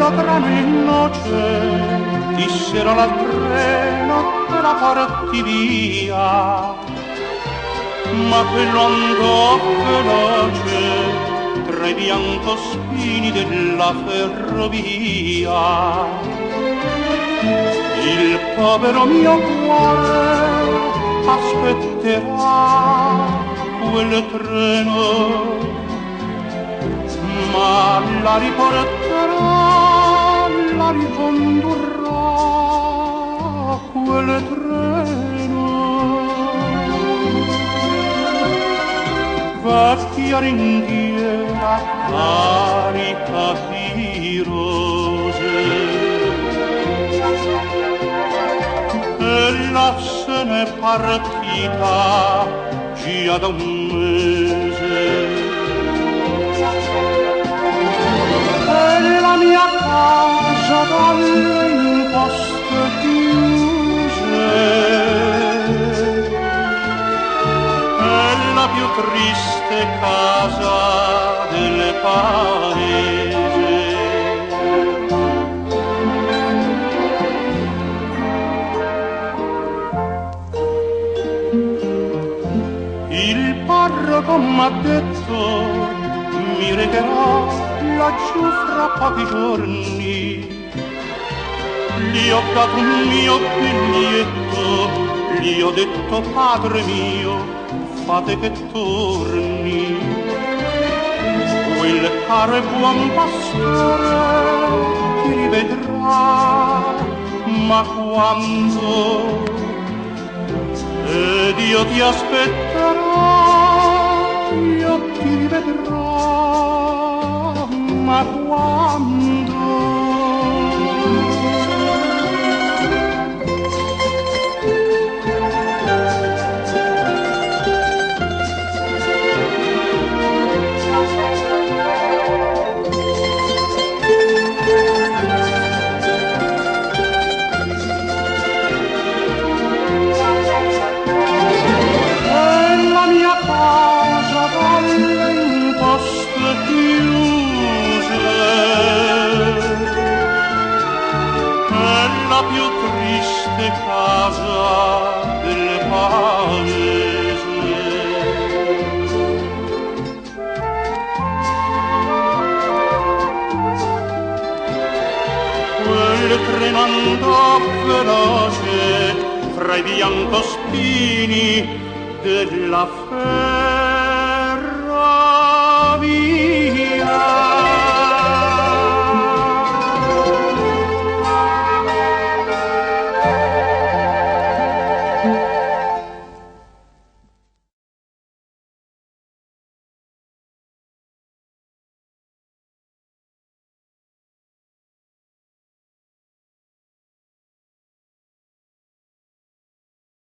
povero treno innocente, dissero al treno che la porti via, ma quello andò veloce tra i biancospini della ferrovia. Il povero mio cuore aspetterà quel treno, ma la riporterà, la ricondurrà quel treno. Vecchia ringhiera carica di rose, ella se n'è partita già da un mese. E la mia casa dalle imposte chiuse è la più triste casa del paese. Il parroco m'ha detto mi regherà laggiù fra pochi giorni. Gli ho dato un mio biglietto, gli ho detto padre mio, fate che torni. Quel caro e buon pastore ti rivedrà, ma quando? Ed io ti aspetterò, io ti rivedrò, ma quando? La più triste casa del paese. Quel treno andò veloce fra i biancospini della ferrovia.